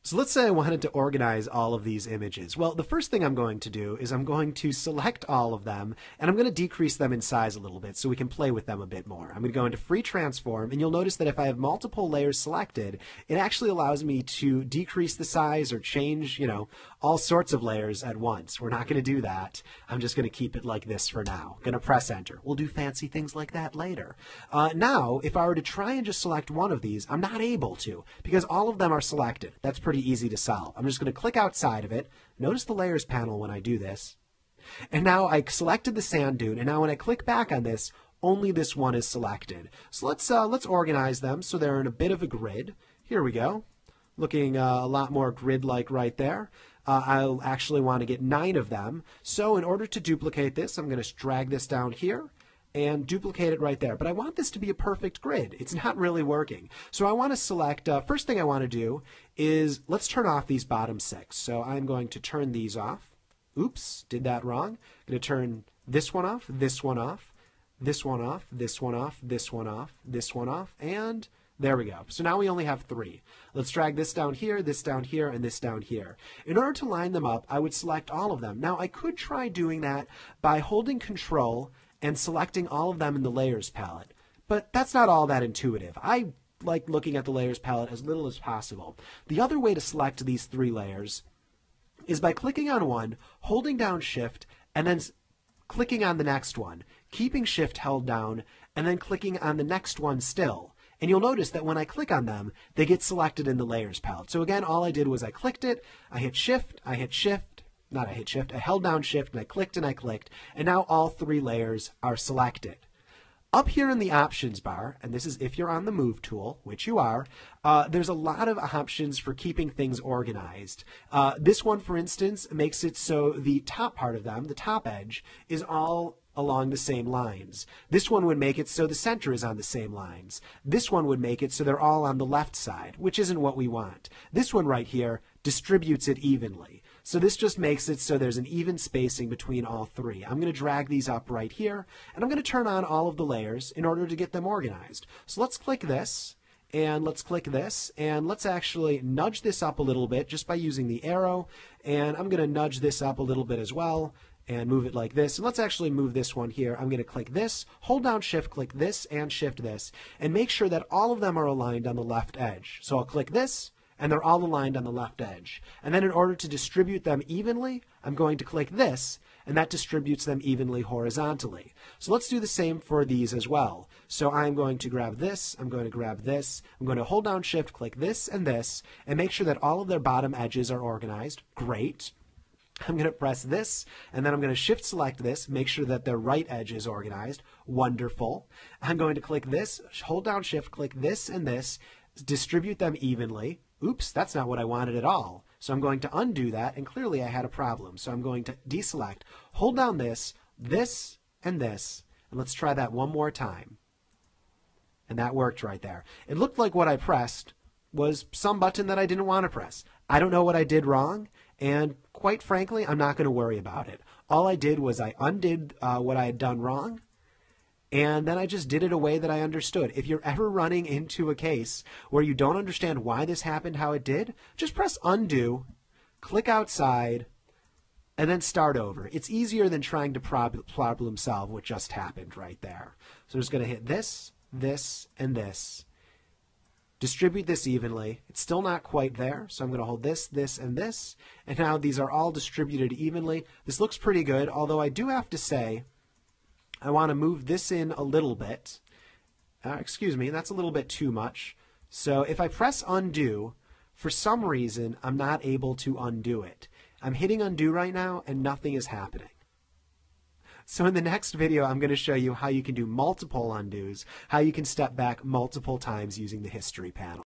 So let's say I wanted to organize all of these images. Well, the first thing I'm going to do is I'm going to select all of them, and I'm going to decrease them in size a little bit so we can play with them a bit more. I'm going to go into Free Transform, and you'll notice that if I have multiple layers selected, it actually allows me to decrease the size or change, all sorts of layers at once. We're not going to do that. I'm just going to keep it like this for now. Going to press Enter. We'll do fancy things like that later. Now, if I were to try and just select one of these, I'm not able to because all of them are selected. That's pretty easy to solve. I'm just going to click outside of it. Notice the layers panel when I do this. And now I selected the sand dune, and now when I click back on this, only this one is selected. So let's organize them so they're in a bit of a grid. Here we go. Looking a lot more grid-like right there. I'll actually want to get 9 of them. So in order to duplicate this, I'm going to drag this down here and duplicate it right there. But I want this to be a perfect grid. It's not really working. So I want to select, first thing I want to do is let's turn off these bottom 6. So I'm going to turn these off. Oops, did that wrong. I'm going to turn this one off, this one off, this one off, this one off, this one off, this one off, and there we go. So now we only have 3. Let's drag this down here, and this down here. In order to line them up, I would select all of them. Now I could try doing that by holding Control and selecting all of them in the Layers palette. But that's not all that intuitive. I like looking at the Layers palette as little as possible. The other way to select these 3 layers is by clicking on one, holding down Shift, and then clicking on the next one, keeping Shift held down, and then clicking on the next one still. And you'll notice that when I click on them, they get selected in the Layers palette. So again, all I did was I clicked it, I hit Shift, I held down Shift, and I clicked, and now all 3 layers are selected. Up here in the options bar, and this is if you're on the Move tool, which you are, there's a lot of options for keeping things organized. This one, for instance, makes it so the top part of them, the top edge, is all along the same lines. This one would make it so the center is on the same lines. This one would make it so they're all on the left side, which isn't what we want. This one right here distributes it evenly. So this just makes it so there's an even spacing between all 3. I'm going to drag these up right here, and I'm going to turn on all of the layers in order to get them organized. So let's click this, and let's click this, and let's actually nudge this up a little bit just by using the arrow, and I'm going to nudge this up a little bit as well, and move it like this. And let's actually move this one here. I'm going to click this, hold down Shift, click this, and Shift this, and make sure that all of them are aligned on the left edge. So I'll click this, and they're all aligned on the left edge. And then in order to distribute them evenly, I'm going to click this, and that distributes them evenly horizontally. So let's do the same for these as well. So I'm going to grab this, I'm going to grab this, I'm going to hold down Shift, click this, and make sure that all of their bottom edges are organized. Great. I'm going to press this, and then I'm going to Shift select this, make sure that their right edge is organized. Wonderful. I'm going to click this, hold down Shift, click this and this, distribute them evenly. Oops, that's not what I wanted at all. So I'm going to undo that, and clearly I had a problem. So I'm going to deselect, hold down this, and let's try that one more time. And that worked right there. It looked like what I pressed was some button that I didn't want to press. I don't know what I did wrong, and quite frankly, I'm not going to worry about it. All I did was I undid what I had done wrong, and then I just did it a way that I understood. If you're ever running into a case where you don't understand why this happened how it did, just press undo, click outside, and then start over. It's easier than trying to problem solve what just happened right there. So I'm just going to hit this, and this. Distribute this evenly. It's still not quite there, so I'm going to hold this, and this, and now these are all distributed evenly. This looks pretty good, although I do have to say I want to move this in a little bit. Excuse me, that's a little bit too much. So if I press undo, for some reason, I'm not able to undo it. I'm hitting undo right now, and nothing is happening. So in the next video, I'm going to show you how you can do multiple undos, how you can step back multiple times using the history panel.